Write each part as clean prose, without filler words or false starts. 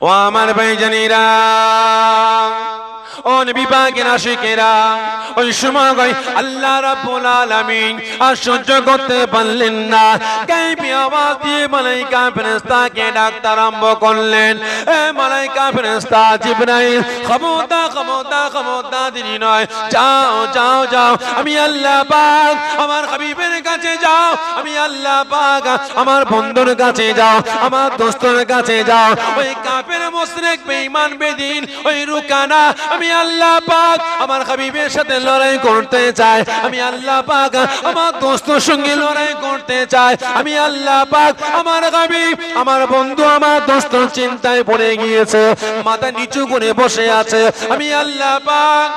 ও আমার ভাইজানেরা, ও নবী পাকের আশিকেরা, ওই সময় আল্লাহ রাব্বুল আলামিন আর সহ্য করতে পারলেন না, গায়েবী আওয়াজ দিয়ে মালায়েকা ফেরেশতাকে ডাকতে আরম্ভ করলেন। এ মালায়েকা ফেরেশতা জিবরাইল, খবরদার খবরদার খবরদার দেরি নয়, যাও যাও যাও, আমি আল্লাহ পাক আমার হাবিবের কাছে যাও, আমি আল্লাহ পাক আমার বন্ধুর কাছে যাও, আমার দোস্তের কাছে যাও। ওই কাফের মুশরিক বেঈমান বেদিন ওই রুকানা, আমি আল্লাহ পাক আমার হাবিবের সাথে লড়াই করতে চাই, আমি আল্লাহ পাক আমার দোস্তের সঙ্গে লড়াই করতে চাই, আমি আল্লাহ পাক আমার হাবিব আমার বন্ধু আমার দোস্ত চিন্তায় পড়ে গিয়েছে, মাথা নিচু করে বসে আছে, আমি আল্লাহ পাক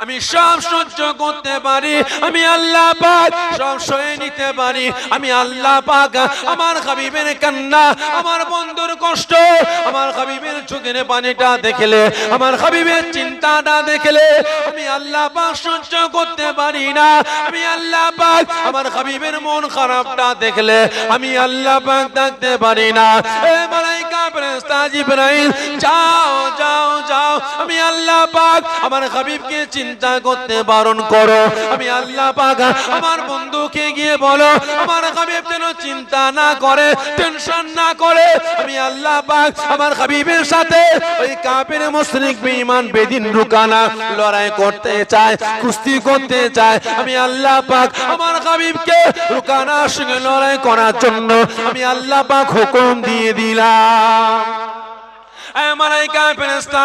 আমি সব সহ্য করতে পারি, আমি আল্লাহ পাক সব সয়ে নিতে পারি, আমি আল্লাহ পাক আমার হাবিবের কান্না, আমার বন্ধুর কষ্ট, আমার হাবিবের চোখের পানিটা দেখলে, আমার হাবিবের চিন্তাটা দেখলে আমি আল্লাহ পাক সহ্য করতে পারি না, আমি আল্লাহ পাক আমার হাবিবের মন খারাপটা দেখলে আমি আল্লাহ পাক থাকতে পারি না। এ মালায়েকা ফেরেশতা জিবরাইল, যাও যাও যাও, আমি আল্লাহ পাক আমার হাবিবকে চিন্তা করতে বারণ করো, আমি আল্লাহ পাক আমার বন্ধুকে গিয়ে বলো আমার হাবিব যেন চিন্তা না করে, টেনশন না করে, আমি আল্লাহ পাক আমার হাবিবের সাথে ওই কাফের মুশরিক বেঈমান বেদিন রুকানা লড়াই করতে চায়, কুস্তি করতে চায়, আমি আল্লাহ পাক আমার হাবিবকে রুকানার সঙ্গে লড়াই করার জন্য আমি আল্লাহ পাক হুকুম দিয়ে দিলাম। মালায়েকা ফেরেশতা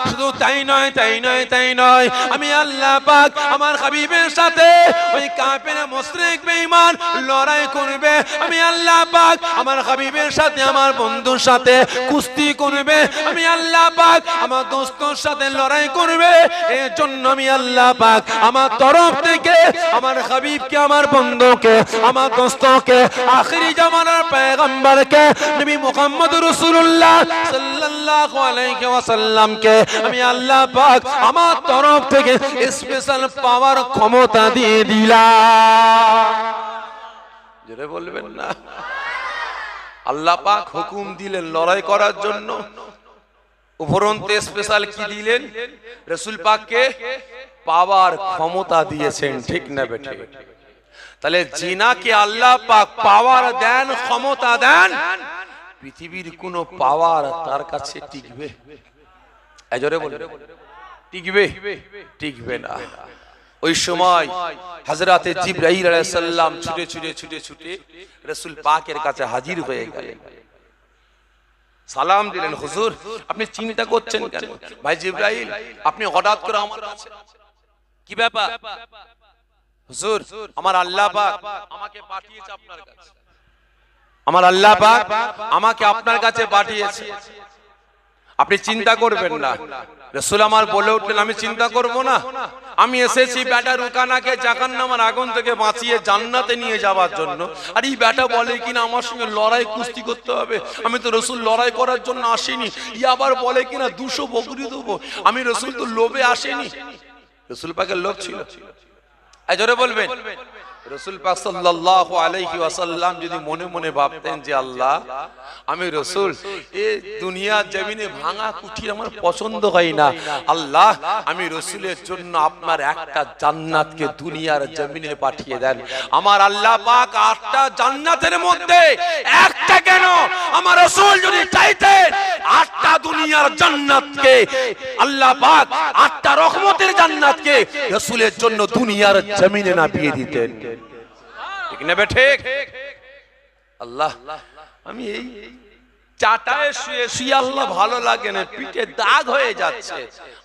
শুধু তাই নয় তাই নয় তাই নয়, আমি আল্লাহ পাক আমার হাবিবের সাথে ওই কাফের মুশরিক বেঈমান লড়াই করবে, আমি আল্লাহ পাক আমার হাবিবের সাথে আমার বন্ধুর সাথে কুস্তি করবে, আমি আল্লাহ পাক আমার দোস্তের সাথে লড়াই করবে, এর জন্য আমি আল্লাহ পাক আমার তরফ থেকে আমার হাবিবকে আমার বন্ধুকে আমার দোস্তকে আখিরি জামানার পয়গম্বরকে নবী মুহাম্মদ রাসূলুল্লাহ সাল্লাল্লাহু আলাইহি ওয়াসাল্লামকে আমি আল্লাহ পাক আমার তরফ থেকে স্পেশাল পাওয়ার ক্ষমতা দিয়ে দিলাম। জোরে বলবেন না? আল্লাহ পাক হুকুম দিলেন লড়াই করার জন্য, উপরন্তে স্পেশাল কি দিলেন? রাসূল পাককে পাওয়ার ক্ষমতা দিয়েছেন, ঠিক না বেঠিক? তাহলে জিনাকে আল্লাহ পাক পাওয়ার দেন, ক্ষমতা দেন, পৃথিবীর কোন পাওয়ার তার কাছে টিকবে? জোরে বলবেন, টিকবে? টিকবে না। ওই সময় হযরতে জিবরাইল আলাইহিস সালাম ছুটে ছুটে ছুটে ছুটে রাসূল পাকের কাছে হাজির হয়ে গেলেন, সালাম দিলেন, হুজুর আপনি চিন্তা করছেন কেন? ভাই জিবরাইল আপনি হঠাৎ করে আমার কাছে, কি ব্যাপার? হুজুর আমার আল্লাহ পাক আমাকে পাঠিয়েছে আপনার কাছে, আমার আল্লাহ পাক আমাকে আপনার কাছে পাঠিয়েছে, আপনি চিন্তা করবেন না। রাসূল আমার বলে উঠলেন, আমি চিন্তা করব না, আমি এসেছি বেটা রুকানাকে জাহান্নামের আগুন থেকে বাঁচিয়ে জান্নাতে নিয়ে যাওয়ার জন্য। আর এই বেটা বলে কিনা আমার সঙ্গে লড়াই কুস্তি করতে হবে, আমি তো রাসূল লড়াই করার জন্য আসিনি। ই আবার বলে কিনা 200 বকরি দেবো, আমি রাসূল তো লোভে আসেনি। রাসূল পাকের লোভ ছিল? জোরে বলবেন। রাসূল পাক সাল্লাল্লাহু আলাইহি ওয়াসাল্লাম যদি মনে মনে ভাবতেন যে আল্লাহ আমি রাসূল, এই দুনিয়ার জমিনে ভাঙা কুঠি আমার পছন্দ হয় না, আল্লাহ আমি রাসূলের জন্য আপনার একটা জান্নাতকে দুনিয়ার জমিনে পাঠিয়ে দেন। আমার আল্লাহ পাক 8টা জান্নাতের মধ্যে একটা কেন, আমার রাসূল যদি চাইতেন 8টা দুনিয়ার জান্নাতকে, আল্লাহ পাক 8টা রহমতের জান্নাতকে রাসূলের জন্য দুনিয়ার জমিনে নামিয়ে দিতেন, ঠিক না ঠিক? আল্লাহ আমি এই চাটায় শুয়ে শুয়ে আল্লাহ ভালো লাগে না, পিঠে দাগ হয়ে যাচ্ছে,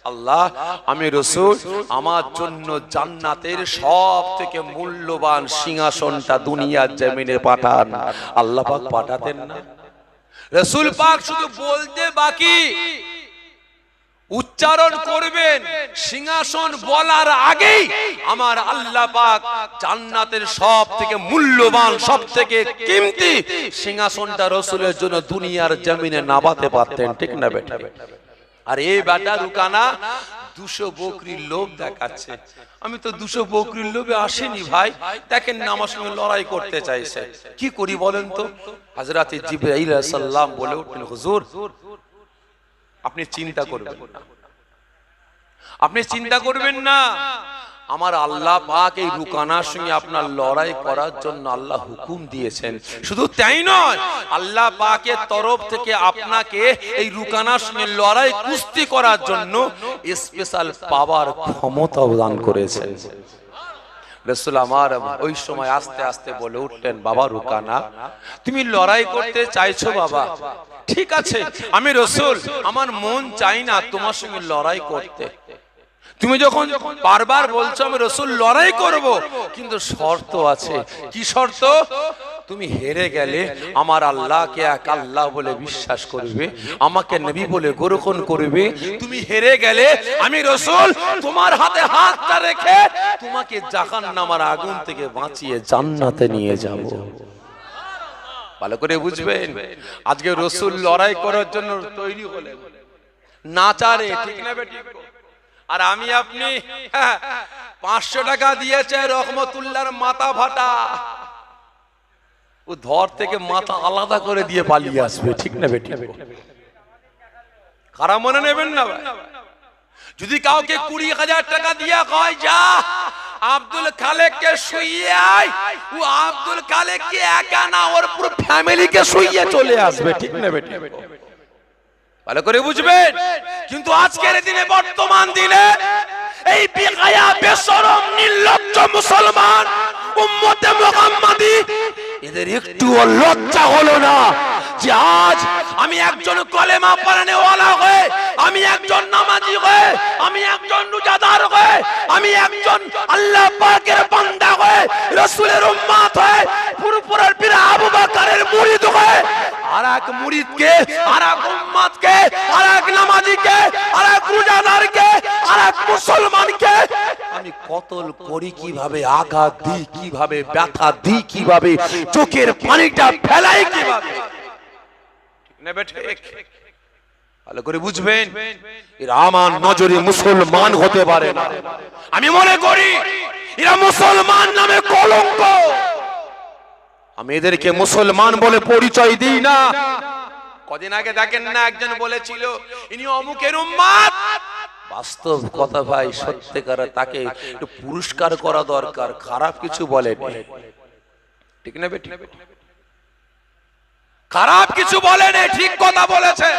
আল্লাহ আমি রাসূল আমার জন্য জান্নাতের সবথেকে মূল্যবান সিংহাসনটা দুনিয়ার জমিনে পাঠান। আল্লাহ পাক পাঠাতেন না? রাসূল পাক শুধু বলতে বাকি, উচ্চারণ করবেন, সিংহাসন বলার আগেই আমার আল্লাহ পাক জান্নাতের সবথেকে মূল্যবান সবথেকে কিমতি সিংহাসনটা রাসূলের জন্য দুনিয়ার জমিনে নামাতে পারতেন, ঠিক না বেটা? আর এই বেটা রুকানা 200 বকরির লোভ দেখাচ্ছে। আমি তো 200 বকরির লোভে আসেনি ভাই, দেখেন না আমার সঙ্গে লড়াই করতে চাইছে, কি করি বলেন তো? হযরত জিবরাইল আলাইহিস সালাম বলে উঠলেন, হুজুর আপনি চিন্তা করবেন না, আপনি চিন্তা করবেন না, আমার আল্লাহ পাক এই রুকানার সঙ্গে আপনার লড়াই করার জন্য আল্লাহ হুকুম দিয়েছেন। শুধু তাই নয়, আল্লাহ পাকের তরফ থেকে আপনাকে এই রুকানার সঙ্গে লড়াই কুস্তি করার জন্য স্পেশাল পাওয়ার ক্ষমতা দান করেছেন। রাসূল আমার ওই সময় আস্তে আস্তে বলে উঠলেন, বাবা রুকানা তুমি লড়াই করতে চাইছো বাবা, ঠিক আছে, আমি রাসূল আমার মন চাই না তোমার সঙ্গে লড়াই করতে। তুমি যখন বারবার বলছো আমি রাসূল লড়াই করব, কিন্তু শর্ত আছে। কি শর্ত? তুমি হেরে গেলে আমার আল্লাহকে এক আল্লাহ বলে বিশ্বাস করবে, আমাকে নবী বলে গ্রহণ করবে। তুমি হেরে গেলে আমি রাসূল তোমার হাতে হাতটা রেখে তোমাকে জাহান্নামের আগুন থেকে বাঁচিয়ে জান্নাতে নিয়ে যাব। ভালো করে বুঝবেন, আজকে রাসূল লড়াই করার জন্য তৈরি হলেন নাচারে, ঠিক না বেটি? আর আমি আপনি 500 টাকা দিয়েছে রহমতুল্লাহর মাথা ফাটা, ও ধর থেকে মাথা আলাদা করে দিয়ে পালিয়ে আসবে, ঠিক না বেটি? খারাপ মনে নেবেন না ভাই। যদি কাউকে 20,000 টাকা দিয়ে কয় যা আব্দুল খালেককে শুইয়ে আয়, ও আব্দুল খালেককে একা না ওর পুরো ফ্যামিলিকে শুইয়ে চলে আসবে, ঠিক না বেটি? ভালো করে বুঝবেন। কিন্তু আজকের দিনে, বর্তমান দিনে এই বেগায়া বেশরম নির্লজ্জ মুসলমান উম্মতে মুহাম্মাদি এদের একটু লজ্জা হলো না যে আজ আমি একজন কলেমা পড়ানেওয়ালা হয়ে, আমি একজন নামাজি হয়ে, আমি একজন রোজাদার হয়ে, আমি একজন আল্লাহ পাকের বান্দা হয়ে, রাসূলের উম্মত হয়ে, পুরপুরের পীর আবু বকরের মুরিদ হয়ে আর এক মুরিদকে, আর এক উম্মতকে, আর এক নামাজিকে, আর এক রোজাদারকে, আর এক মুসলমানকে আমি কতল করি, কিভাবে আঘাত দিই, কিভাবে ব্যথা দিই, কিভাবে চোখের পানিটা ফেলাই, কিভাবে, নেবে ঠিক? ভালো করে বুঝবেন, এরা আমার নজরে মুসলমান হতে পারে না। আমি মনে করি এরা মুসলমান নামে কলঙ্ক। আমি এদেরকে মুসলমান বলে পরিচয় দিই না। কদিন আগে দেখেন না একজন বলেছিল ইনি অমুকের উম্মত। বাস্তব কথা ভাই, সত্যিকার তাকে একটু পুরস্কার করা দরকার, খারাপ কিছু বলেনি, ঠিক না বেটি? খারাপ কিছু বলেনি, ঠিক কথা বলেছে।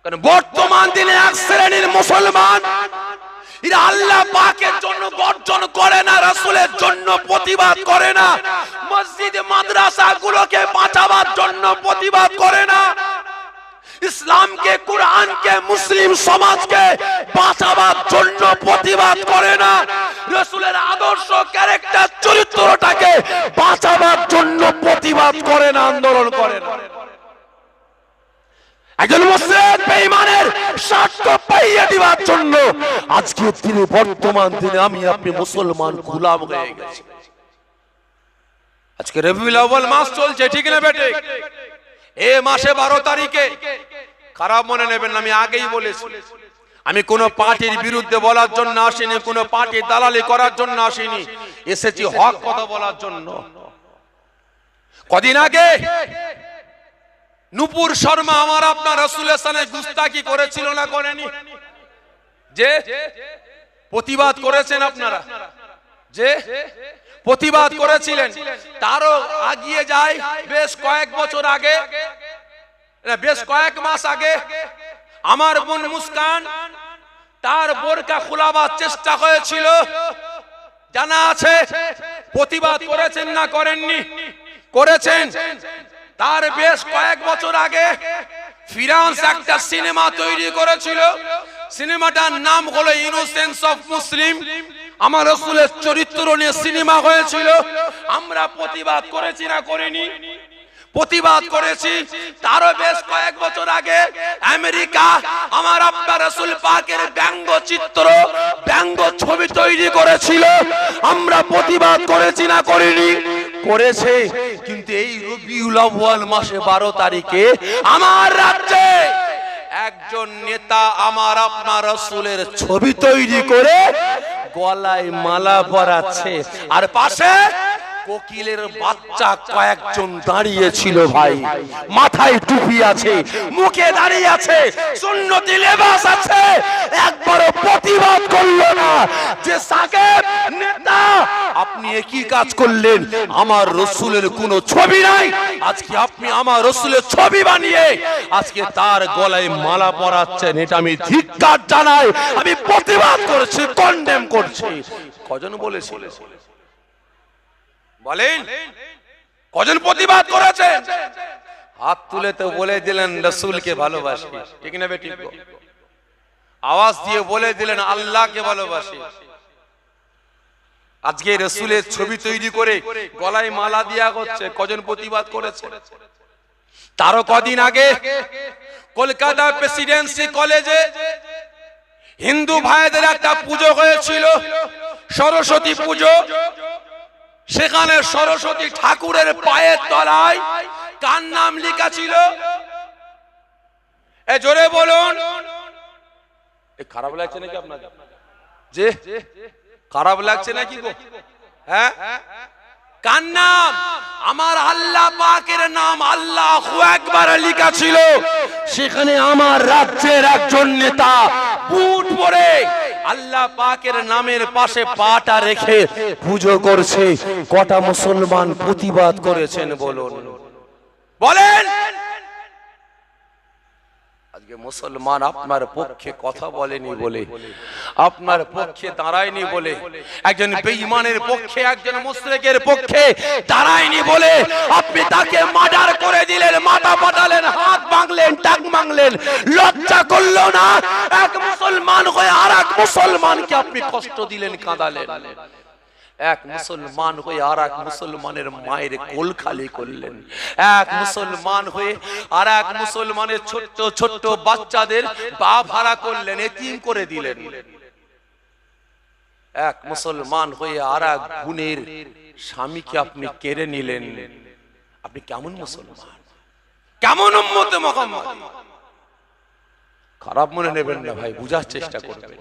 কারণ বর্তমান দিনে এক শ্রেণীর মুসলমান এরা আল্লাহ পাকের জন্য গর্জন করে না, রাসূলের জন্য প্রতিবাদ করে না, মসজিদ মাদ্রাসা গুলোকে বাঁচাবার জন্য প্রতিবাদ করে না, ইসলামকে, কুরআনকে, মুসলিম সমাজকে বাঁচাবার জন্য প্রতিবাদ করে না, রাসূলের আদর্শ, ক্যারেক্টার, চরিত্রটাকে বাঁচাবার জন্য প্রতিবাদ করে না, আন্দোলন করে না। একজন মুসলিম বেঈমানের স্বার্থ পাইয়ে দিবার জন্য আজকের দিনে, বর্তমান দিনে আমি আপনি মুসলমান গোলাম হয়ে গেছি। আজকে রবিউল আউয়াল মাস চলছে, ঠিক না বেটে? এই মাসে 12 তারিখে, খারাপ মনে নেবেন না, আমি আগেই বলেছি, আমি কোন পার্টির বিরুদ্ধে বলার জন্য আসিনি, কোন পার্টির দালালি করার জন্য আসিনি, এসেছি হক কথা বলার জন্য। কদিন আগে নূপুর শর্মা আমার আপনার রাসূলের সাথে গুস্তাকি করেছিল না করেনি? যে প্রতিবাদ করেছেন আপনারা, যে প্রতিবাদ করেছিলেন, তারও আগিয়ে যায় বেশ কয়েক বছর আগে, বেশ কয়েক মাস আগে আমার বোন মুস্কান তার বোরকা খোলাবার চেষ্টা হয়েছিল, জানা আছে। প্রতিবাদ করেছেন না করেননি? করেছেন। তার বেশ কয়েক বছর আগে ফিরান্স একটা সিনেমা তৈরি করেছিল, সিনেমাটার নাম হলো ইনোসেন্স অফ মুসলিম। আমার রাসূলের চরিত্র নিয়ে সিনেমা হয়েছিল। আমরা প্রতিবাদ করেছি না করিনি? প্রতিবাদ করেছি। তারও বেশ কয়েক বছর আগে আমেরিকা আমার আপনার রাসূল পাকের ব্যঙ্গচিত্র, ব্যঙ্গ ছবি তৈরি করেছিল। আমরা প্রতিবাদ করেছি না করিনি? করেছে। কিন্তু এই রবিউল আউয়াল মাসে 12 তারিখে আমার রাজ্যে একজন নেতা আমার আপনার রাসূলের ছবি তৈরি করে গলায় মালা পরাচ্ছে, আর পাশে কোকিলের বাচ্চা কয়েকজন দাঁড়িয়ে ছিল ভাই, মাথায় টুপি আছে, মুখে দাঁড়িয়ে আছে, সুন্নতি লেবাস আছে, একবারও প্রতিবাদ করলো না যে সাকিব নেতা আপনি একই কাজ করলেন, আমার রাসূলের কোনো ছবি নাই, আজকে আপনি আমার রাসূলের ছবি বানিয়ে আজকে তার গলায় মালা পরাচ্ছেন, এটা আমি ধিক্কার জানাই, আমি প্রতিবাদ করছি, কন্ডেম করছি। কজন বলেছিল বলেন, কজন প্রতিবাদ করেছেন? হাত তুলে তো বলে দিলেন রাসূলকে ভালোবাসি, ঠিক না বেটি? আওয়াজ দিয়ে বলে দিলেন আল্লাহকে ভালোবাসি। আজকে রাসূলের ছবি তৈরি করে গলায় মালা দেয়া হচ্ছে, কজন প্রতিবাদ করেছে? তারও কদিন আগে কলকাতা প্রেসিডেন্সি কলেজে হিন্দু ভাইদের একটা পুজো হয়েছিল, সরস্বতী পুজো। সেখানে সরস্বতী ঠাকুরের পায়ের তলায় কার নাম লেখা ছিল? এ জোরে বলুন। খারাপ লাগছে নাকি আপনাদের? যে খারাপ লাগছে নাকি গো? হ্যাঁ, কার নাম? আমার আল্লাহ পাকের নাম আল্লাহু আকবার লেখা ছিল। সেখানে আমার রাজ্যের একজন নেতা বুট পরে আল্লাহ পাকের নামের পাশে পাটা রেখে পুজো করছে। কটা মুসলমান প্রতিবাদ করেছেন বলুন, বলেন? আজকে মুসলমান আপনার পক্ষে কথা বলেনি বলে, আপনার পক্ষে দাঁড়ায়নি বলে, একজন বেঈমানের পক্ষে, একজন মুশরিকের পক্ষে দাঁড়ায়নি বলে আপনি তাকে মার্ডার করে দিলেন, মাথা ফাটালেন, হাত ভাঙলেন, টাক ভাঙলেন, লজ্জা করলো না? এক মুসলমান হয়ে আর এক মুসলমানকে আপনি কষ্ট দিলেন, কাঁদালেন। এক মুসলমান হয়ে আর এক মুসলমানের মায়ের কোল খালি করলেন। এক মুসলমান হয়ে আর এক মুসলমানের ছোট্ট ছোট্ট বাচ্চাদের বাপ হারা করলেন, এতিম করে দিলেন। এক মুসলমান হয়ে আর এক বোনের স্বামীকে আপনি কেড়ে নিলেন। আপনি কেমন মুসলমান, কেমন উম্মতে মুহাম্মদ? খারাপ মনে নেবেন না ভাই, বুঝার চেষ্টা করবেন।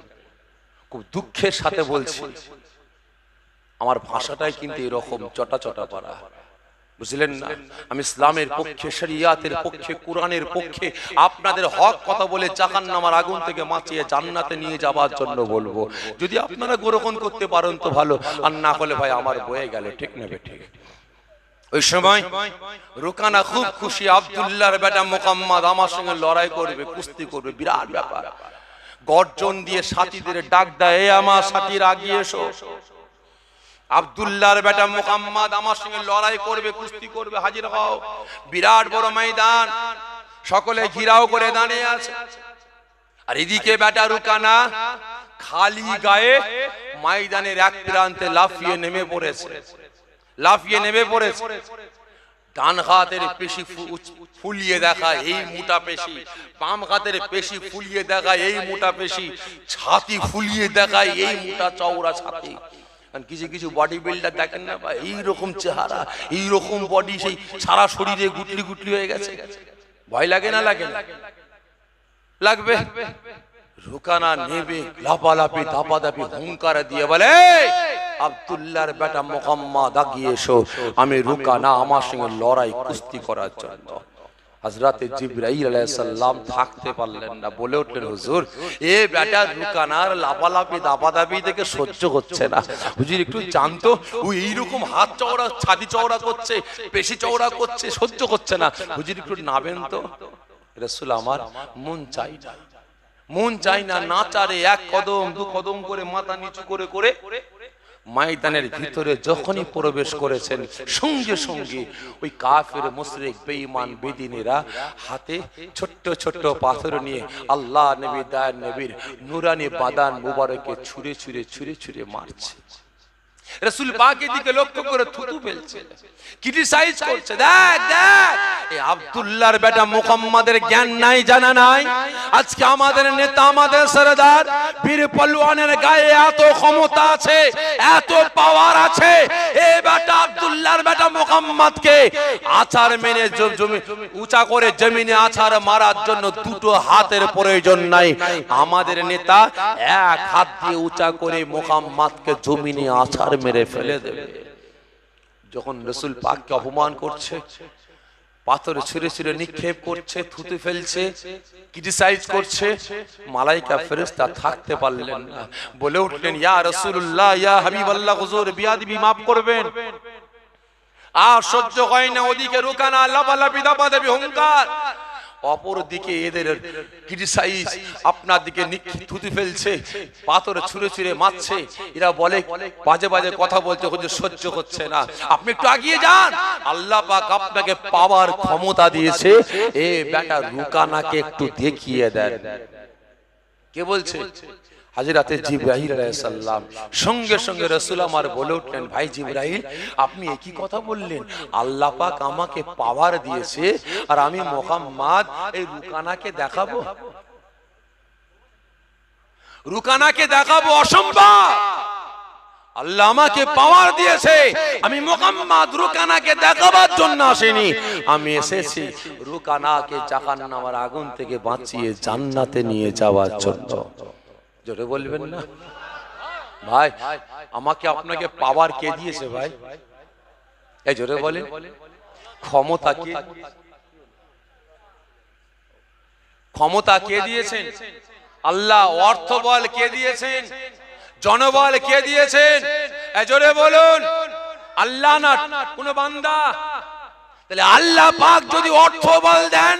খুব দুঃখের সাথে বলছি, আমার ভাষাটাই কিন্তু এরকম চটা চটা পারা, বুঝলেন না? আমি ইসলামের পক্ষে, শরিয়াতের পক্ষে, কোরআনের পক্ষে আপনাদের হক কথা বলে জাহান্নামের আগুন থেকে বাঁচিয়ে জান্নাতে নিয়ে যাওয়ার জন্য বলবো। যদি আপনারা গ্রহণ করতে পারেন তো ভালো, আর না হলে ভাই আমার বয়ে গেল, ঠিক না ঠিক? ওই সময় রুকানা খুব খুশি, আব্দুল্লাহর বেটা মুহাম্মদ আমার সঙ্গে লড়াই করবে, কুস্তি করবে, বিরাট ব্যাপার। গর্জন দিয়ে সাথীদের ডাক দেয়, এ আমার সাথীরা আগিয়ে এসো, আব্দুল্লাহর বেটা মুহাম্মদ আমার সঙ্গে লড়াই করবে, কুস্তি করবে, হাজির হও। বিরাট বড় ময়দান, সকলে ঘিরাও করে দাঁড়িয়ে আছে। আর এদিকে বেটা রুকানা খালি গায়ে ময়দানের এক প্রান্তে লাফিয়ে নেমে পড়েছে, লাফিয়ে নেমে পড়েছে। ডান হাতের পেশি ফুলিয়ে দেখায়, এই মোটা পেশি, বাম হাতের পেশি ফুলিয়ে দেখায়, এই মোটা পেশি, ছাতি ফুলিয়ে দেখায়, এই মোটা চওড়া ছাতি। কিছু কিছু বডি বিল্ডার দেখেন না ভাই, এইরকম চেহারা, এইরকম বডি, সেই সারা শরীরে গুটলি গুটলি হয়ে গেছে। ভয় লাগে না? লাগে না? লাগবে। রুকানা নেবে লাপালাপি ধাপাধাপি হুঙ্কার দিয়ে বলে, আব্দুল্লাহর বেটা মুহাম্মদ আগিয়ে এসো, আমি রুকানা আমার সঙ্গে লড়াই কুস্তি করার জন্য। হযরতে জিবরাইল আলাইহিস সালাম থাকতে পারলেন না, বলে উঠলেন, হুজুর এ বেটা রুকানার লাপালাপি দাপাদাপি দেখে সহ্য হচ্ছে না, হুজুর একটু জানতো, ও এইরকম হাত চওড়া, ছাতি চওড়া করছে, পেশি চওড়া করছে, সহ্য করছে না, হুজুর একটু নাবেন তো। রাসূল আমার মন চাই না, মন চাই না, না চারে এক কদম দু কদম করে মাথা নিচু করে করে ময়দানের ভিতরে যখনই প্রবেশ করেছেন, সঙ্গে সঙ্গে ওই কাফের মুশরিক বেঈমান বেদিনেরা হাতে ছোট্ট ছোট্ট পাথর নিয়ে আল্লাহ নবী দয়ার নবীর নূরানি বাদান মুবারকে ছুঁড়ে ছুঁড়ে ছুঁড়ে ছুঁড়ে মারছে। রাসূল পাকের দিকে লক্ষ্য করে থুতু ফেলছে, ক্রিটিসাইজ করছে। দেখ দেখ, এই আব্দুল্লাহর বেটা মুহাম্মাদের জ্ঞান নাই, জানা নাই। আজকে আমাদের নেতা, আমাদের সরদার বীর পালোয়ানের গায়ে এত ক্ষমতা আছে, এত পাওয়ার আছে, এই বেটা আব্দুল্লাহ আব্দুল্লাহর বেটা মুহাম্মদকে আছাড় মেরে উঁচা করে জমিনে আছাড় মারার জন্য দুটো হাতের প্রয়োজন নাই। আমাদের নেতা এক হাত দিয়ে উঁচা করে মুহাম্মদকে জমিনে আছাড় মেরে ফেলে দেবে। যখন রাসূল পাককে অপমান করছে, পাথর ছুঁড়ে ছুঁড়ে নিক্ষেপ করছে, থুতু ফেলছে, ক্রিটিসাইজ করছে, মালাইকা ফেরেশতা থাকতে পারলেন না, বলে উঠলেন ইয়া রাসূলুল্লাহ, ইয়া হাবিবাল্লাহ, হুজুর বিয়াদবি মাফ করবেন। আর সহ্য হয় না, ওদিকে রুকানা লাফালাফি দাপাদাপি হুঙ্কার, অপর দিকে এদের ক্রিটিসাইজ, আপনার দিকে থুতু ফেলছে, পাথর ছুঁড়ে ছুঁড়ে মারছে, এরা বলে বাজে বাজে কথা বলছে, হুজুর সহ্য হচ্ছে না, আপনি একটু এগিয়ে যান, আল্লাহ পাক আপনাকে পাওয়ার ক্ষমতা দিয়েছে, এ বেটা রুকানাকে একটু দেখিয়ে দেন। কে বলছে? হাজরাতে জিবরাইল আলাইহিস সালাম। সঙ্গে সঙ্গে রাসূল আমার বলে উঠলেন, ভাই জিবরাইল, আপনি একই কথা বললেন, আল্লাহ পাক আমাকে পাওয়ার দিয়েছে আর আমি মুহাম্মদ এই রুকানাকে দেখাবো? রুকানাকে দেখাবো অসম্ভব। আল্লাহ আমাকে পাওয়ার দিয়েছে, আমি মুহাম্মদ রুকানাকে দেখাবার জন্য আসিনি, আমি এসেছি রুকানাকে জাহান্নামের আগুন থেকে বাঁচিয়ে জান্নাতে নিয়ে যাওয়ার জন্য। জোরে বলবেন না ভাই? আমাকে আপনাকে পাওয়ার কে দিয়েছে ভাই? এই জোরে বলেন, ক্ষমতা কে? ক্ষমতা কে দিয়েছেন? আল্লাহ। অর্থ বল কে দিয়েছেন? জনবল কে দিয়েছেন? এই জোরে বলুন, আল্লাহ না কোন বান্দা? তাহলে আল্লাহ পাক যদি অর্থ বল দেন,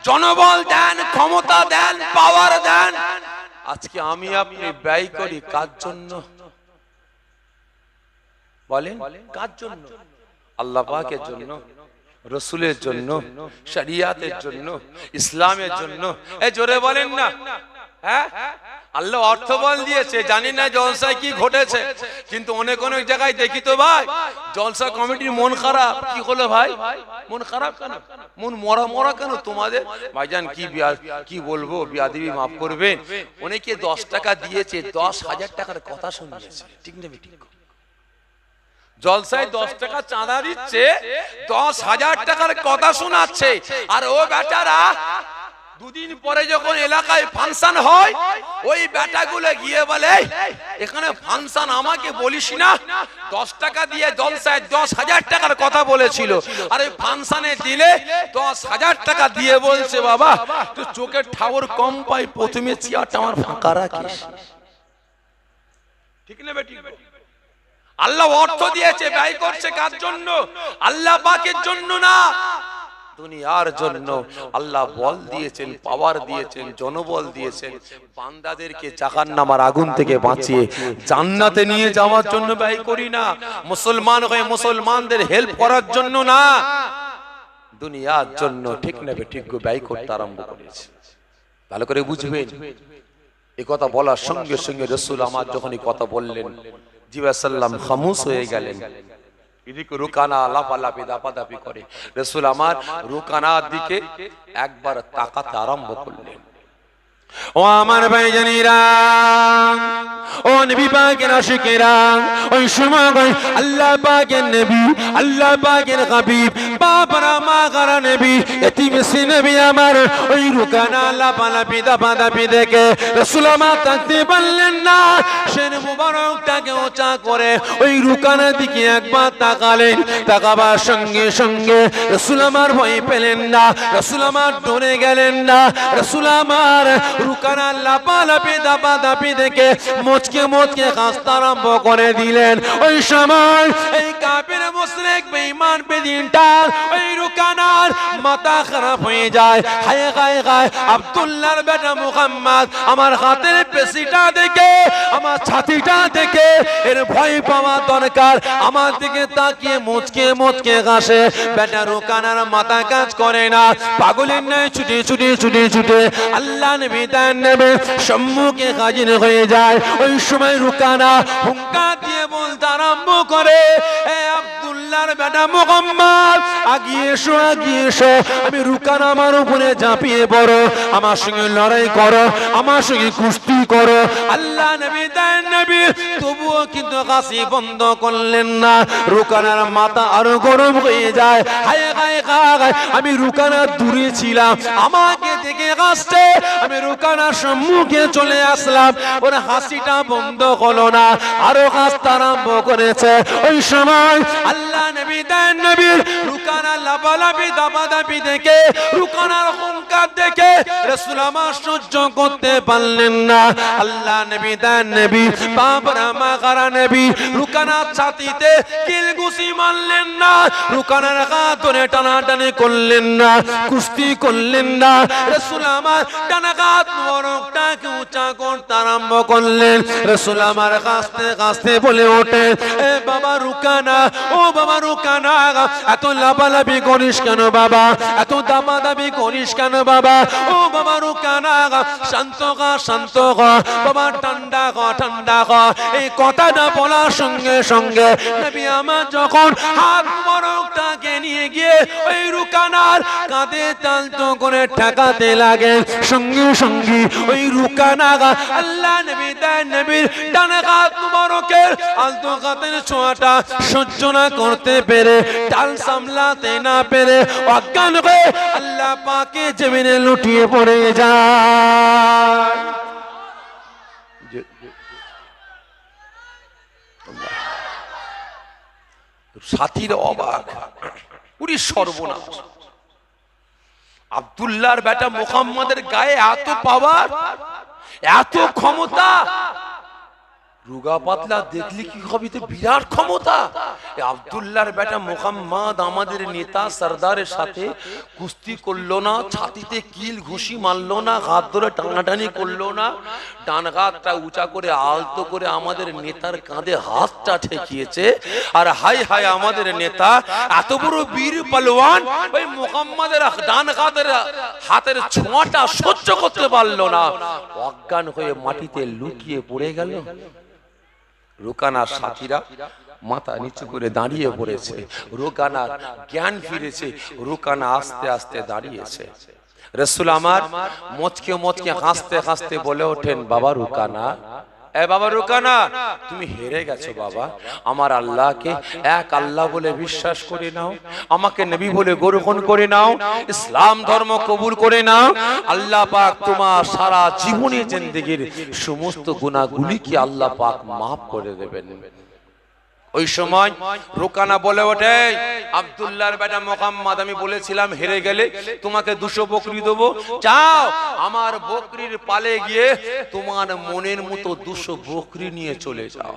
জনবল দেন, ক্ষমতা দেন, পাওয়ার দেন, আজকে আমি আপনি ব্যয় করি কার জন্য? বলেন কার জন্য? আল্লাহ পাকের জন্য, রাসূলের জন্য, শরিয়াতের জন্য, ইসলামের জন্য। এই জোরে বলেন না। হ্যাঁ, আল্লাহ অর্থ বল দিয়েছে, জানি না জলসায় কি ঘটেছে, কিন্তু অনেক অনেক জায়গায় দেখি তো ভাই জলসা কমিটির মন খারাপ। কি হলো ভাই? মন খারাপ কেন? মন মরা মরা কেন তোমাদের? ভাইজান কি বলবো, বিয়াদবি মাফ করবেন, অনেকে 10 টাকা দিয়েছে, 10,000 টাকার কথা শুনিয়েছে, ঠিক না ঠিক? জলসায় 10 টাকা চাঁদা দিচ্ছে, 10,000 টাকার কথা শোনাচ্ছে, আর ও বেচারা দুদিন পরে যখন এলাকায় ফাংশন হয়, ওই বেটাগুলো গিয়ে বলে এখানে ফাংশন আমাকে বলিস না, 10 টাকা দিয়ে জলসায় 10,000 টাকার কথা বলেছিল, আর ওই ফাংশনে দিলে 10,000 টাকা দিয়ে বলছে বাবা তুই চোখের ঠাউর কম পাই, প্রথমে চেয়ারটা আমার ফাঁকা রাখিস। ঠিক না বেটি? আল্লাহ অর্থ দিয়েছে, ব্যয় করছে কার জন্য? আল্লাহ পাকের জন্য না, দুনিয়ার জন্য। আল্লাহ বল দিয়েছেন, পাওয়ার দিয়েছেন, জনবল দিয়েছেন, বান্দাদেরকে জাহান্নামের আগুন থেকে বাঁচিয়ে জান্নাতে নিয়ে যাওয়ার জন্য ব্যয় করি না। মুসলমান হয়ে মুসলমানদের হেল্প করার জন্য না, দুনিয়ার জন্য। ঠিক না ঠিক ব্যয় করতে আরম্ভ করেছে। ভালো করে বুঝবেন। এই কথা বলার সঙ্গে সঙ্গে রাসূল আমার যখন এই কথা বললেন, জিবরাইল সাল্লাম খামোশ হয়ে গেলেন। এদিকে রুকানা লাফালাফি দাপাদাপি করে, রাসূল আমার রুকানার দিকে একবার তাকাতে আরম্ভ করলেন। ও আমার ভাইজানেরা, ও নবী পাকের আশিকেরা, ওই সময় আল্লাহ পাকের নবী, আল্লাহ পাকের হাবিব, বাবারা মাগারা নবী, এতিম সে নবী আমার ওই রুকানা লাফালাফি দাপাদাপি দেখে রাসূল আমার থাকতে পারলেন না। শের মুবারকটাকে উঁচা করে ওই রুকানার দিকে একবার তাকালেন। তাকাবার সঙ্গে সঙ্গে রাসূল আমার ভয় পেলেন না, রাসূল আমার ডরে গেলেন না। রাসূল আমার রুকানা লাফালাফি দাপাদাপি দেখে মুচকে মুচকে হাসতে আরম্ভ করে দিলেন। ওই সময় এই কাফির মুশরিক বেঈমান বেদিনটা ওই রুকানার মাথা খারাপ হয়ে যায়। হায় হায় হায়, আব্দুল্লাহর বেটা মুহাম্মদ আমার হাতের পেশিটা দেখে, আমার ছাতিটা দেখে এর ভয় পাওয়া দরকার। আমার দিকে তাকিয়ে মুচকে মুচকে হাসে। বেটা রুকানার মাথা কাজ করে না, পাগলের ন্যায় ছুটে ছুটে ছুটে ছুটে আল্লাহ নবী তার নবী সম্মুখে হাজির হয়ে যায়। ওই সময় রুকানা হুঙ্কার দিয়ে বলতে আরম্ভ করে, এ আব্দুল্লাহ আব্দুল্লাহর বেটা মুহাম্মদ আগিয়ে এসো, আগিয়ে এসো, আমি রুকানা আমার উপরে ঝাঁপিয়ে পড়ো, আমার সঙ্গে লড়াই করো, আমার সঙ্গে কুস্তি করো। আল্লাহ নবী দেন নবী, তবুও কিন্তু হাসি বন্ধ করলেন না। রুকানার মাথা আরো গরম হয়ে যায়, হায় হায় হায়, আমি রুকানা দূরে ছিলাম, আমাকে দেখে হাসছে, আমি রুকানার সম্মুখে চলে আসলাম, ওর হাসিটা বন্ধ হলো না, আরো হাসতে আরম্ভ করেছে। ওই সময় আল্লাহ নবী দেন নবী, রুকানা লাফালাফি দাপাদাপি দেখে, রুকানার হুঙ্কার দেখে রাসূল আমার সহ্য করতে পারলেন না। আল্লাহ নবী দেন নবী, বাবরা মাগারা নবী, রুকানার ছাতিতে কিলঘুষি মারলেন না, রুকানার হাত ধরে টানাটানি করলেন না, কুস্তি করলেন না। রাসূল আমার ডানা হাত মোবারকটাকে উঁচা করতে আরম্ভ করলেন। রাসূল আমার কাঁচতে কাঁচতে বলে ওঠে, এ বাবা রুকানা, ও বাবা রুকানা, এত লাফালাফি করিস কেন বাবা, এত দামাদামি করিস কেন বাবা, ও বাবা রুকানা, শান্ত হ, শান্ত হ বাবা, ঠান্ডা হ, ঠান্ডা হ। এই কথাটা বলার সঙ্গে সঙ্গে নবী আমার যখন হাত মোবারকটাকে নিয়ে গিয়ে ওই রুকানার কাঁধে তালতো করে ঠেকাতে লাগে, সঙ্গে সঙ্গে ওই রুকানা আল্লাহ নবী দেন নবীর ডানে হাত মোবারকের আলতো হাতের ছোঁয়াটা সহ্য না করতে পেরে, টাল সামলাতে না পেরে অজ্ঞান হয়ে আল্লাহ পাকে জমিনে লুটিয়ে পড়ে যায়। সাথীর অবাক, পুরি সর্বনাশ। আব্দুল্লাহর বেটা মুহাম্মাদের গায়ে এত পাওয়ার, এত ক্ষমতা, রুগা পাতলা দেখলি কি হবে, তো বিরাট ক্ষমতা। আব্দুল্লাহর বেটা মুহাম্মদ আমাদের নেতা সরদারের সাথে কুস্তি করলো না, ছাতিতে কিল ঘুষি মারলো না, হাত ধরে টানাটানি করলো না, ডান হাতটা উঁচা করে আলতো করে আমাদের নেতার কাঁধে হাতটা ঠেকিয়েছে। আর হাই হাই, আমাদের নেতা এত বড় বীর পালোয়ান ওই মুহাম্মাদের ডান হাতের ছোঁয়াটা সহ্য করতে পারলো না, অজ্ঞান হয়ে মাটিতে লুটিয়ে পড়ে গেল। রুকানার সাথীরা মাথা নিচু করে দাঁড়িয়ে পড়েছে, রুকানার জ্ঞান ফিরেছে, রুকানা আস্তে আস্তে দাঁড়িয়েছে। রাসূল আমার মুচকে মুচকে হাসতে হাসতে বলে ওঠেন, বাবা রুকানা, এ বাবা রুকানা, তুমি হেরে গেছো বাবা, আমার আল্লাহকে এক আল্লাহ বলে বিশ্বাস করে নাও, আমাকে নবী বলে গ্রহণ করে নাও, ইসলাম ধর্ম কবুল করে নাও, আল্লাহ পাক তোমার সারা জীবনী জিন্দেগীর সমস্ত গুনাহগুলিকে আল্লাহ পাক মাফ করে দেবেন। ওই সময় রুকানা বলে ওঠে, আব্দুল্লাহর বেটা মুহাম্মদ, আমি বলেছিলাম হেরে গেলে তোমাকে 200 বকরি দেবো, যাও আমার বকরির পালে গিয়ে তোমার মনের মতো 200 বকরি নিয়ে চলে যাও।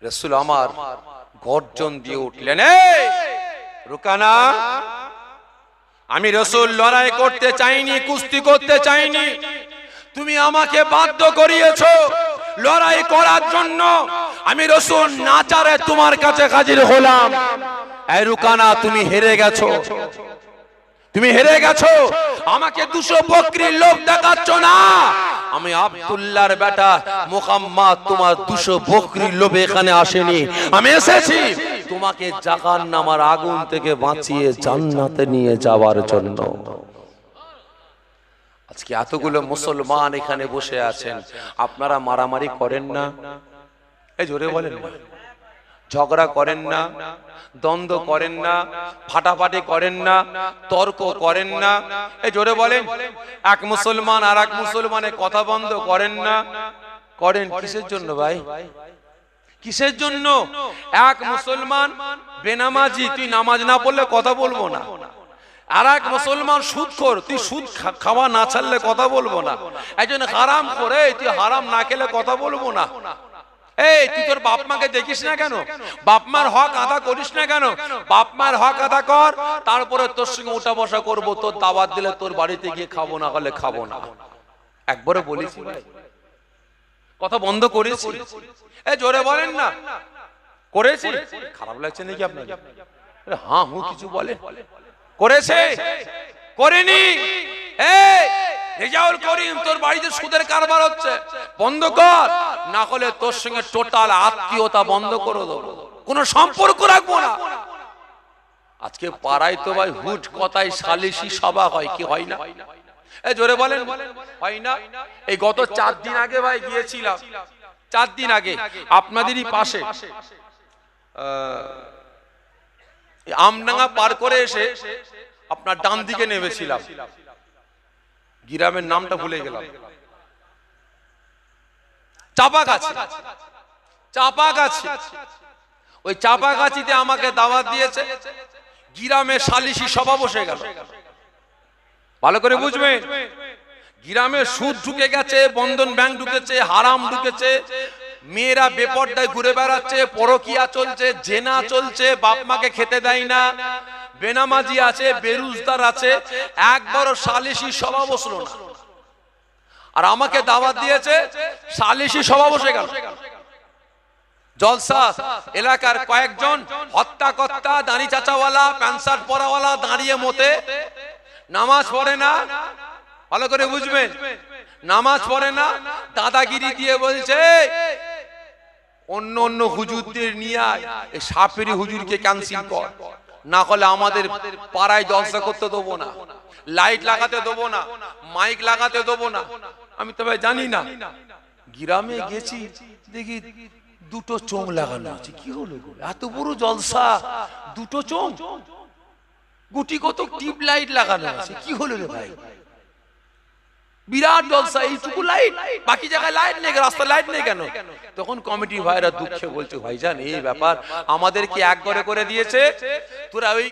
রাসূল আমার গর্জন দিয়ে উঠলেন, এই রুকানা, আমি রাসূল লড়াই করতে চাইনি, কুস্তি করতে চাইনি, তুমি আমাকে বাধ্য করিয়েছো লড়াই করার জন্য, আমি রাসূল নাচারে তোমার কাছে হাজির হলাম। এই রুকানা, তুমি হেরে গেছো, তুমি হেরে গেছো, আমাকে 200 বকরির লোভ দেখাচ্ছ না, আমি আব্দুল্লাহর বেটা মুহাম্মদ তোমার 200 বকরির লোভে এখানে আসেনি, আমি এসেছি তোমাকে জাহান্নামের আগুন থেকে বাঁচিয়ে জান্নাতে নিয়ে যাওয়ার জন্য। আজকে এতগুলো মুসলমান এখানে বসে আছেন, আপনারা মারামারি করেন না? এই জোরে বলেন, ঝগড়া করেন না, দ্বন্দ্ব করেন না, ফাটাফাটি করেন না, তর্ক করেন না? এই জোরে বলেন। এক মুসলমান আর এক মুসলমানের কথা বন্ধ করেন না? করেন। কিসের জন্য ভাই? কিসের জন্য? এক মুসলমান বেনামাজি, তুই নামাজ না পড়লে কথা বলবো না। আর এক মুসলমান সুদখোর, তুই সুদ খাওয়া না ছাড়লে কথা বলবো না। একজন হারাম করে, তুই হারাম না খেলে কথা বলবো না। এই তুই তোর বাপ মাকে দেখিস না কেন? বাপ মার হক আদা করিস না কেন? বাপ মার হক আদা কর, তারপরে তোর সঙ্গে উঠা বসা করবো, তোর দাওয়াত দিলে তোর বাড়িতে গিয়ে খাবো, না হলে খাবো না। একবারে বলেছি ভাই, কথা বন্ধ করেছি। এই জোরে বলেন না, করেছি। খারাপ লাগছে নাকি আপনার? হ্যাঁ হুঁ কিছু বলে। করেছে, করেনি? এই রেজাউল করিম, তোর বাড়িতে সুদের কারবার হচ্ছে, বন্ধ কর, না হলে তোর সঙ্গে টোটাল আত্মীয়তা বন্ধ করে দেবো। কোনো সম্পর্ক রাখবো না। আজকে পাড়ায় তো ভাই হুট কথায় সালিশি সভা হয়, কি হয় না? এই জোরে বলেন, হয় না? এই গত 4 দিন আগে ভাই গিয়েছিলাম, 4 দিন আগে আপনাদেরই পাশে আমডাঙ্গা পার করে এসে আপনার ডান দিকে নেমেছিলাম, গ্রামের নামটা ভুলে গেলাম, চাপাগাছি, চাপাগাছি। ওই চাপাগাছিতে আমাকে দাওয়াত দিয়েছে, গ্রামে সালিশি সভা বসে গেল। ভালো করে বুঝবেন, গ্রামে সুদ ঢুকে গেছে, বন্ধন ব্যাংক ঢুকেছে, হারাম ঢুকেছে, মেয়েরা বেপর্দায় ঘুরে বেড়াচ্ছে, পরকিয়া চলছে, জেনা চলছে, বাপ মাকে খেতে দেয় না, বেনামাজি আছে, বেরুজদার আছে, একবারও সালিশি সভা বসলো না। আর আমাকে দাওয়াত দিয়েছে, সালিশি সভা বসে গেল। জলসা, এলাকার কয়েকজন হত্যাকর্তা, দাড়ি চাচাওয়ালা, প্যান্ট শার্ট পরাওয়ালা দাঁড়িয়ে মতে, নামাজ পড়ে না, ভালো করে বুঝবেন, নামাজ পড়ে না, দাদাগিরি দিয়ে বলছে অন্য অন্য হুজুরদের নিয়ে এই সাপেরি হুজুরকে ক্যান্সেল কর, না হলে আমাদের পাড়ায় জলসা করতে দেবো না, লাইট লাগাতে দেবো না, মাইক লাগাতে দেবো না। আমি তো ভাই জানি না, গ্রামে গেছি দেখি দুটো চোং লাগানো আছে। কি হলো, এত বড় জলসা, দুটো চোং, গুটি কত টিউব লাইট লাগানো আছে, কি হলো রে ভাই? বিরাট জলসা, এইটুকু লাইট, বাকি জায়গায় লাইট নেই, রাস্তায় লাইট নেই কেন? তখন কমিটি ভাইরা দুঃখে বলছে, ভাইজান এই ব্যাপার, আমাদেরকে এক করে দিয়েছে, তোরা ওই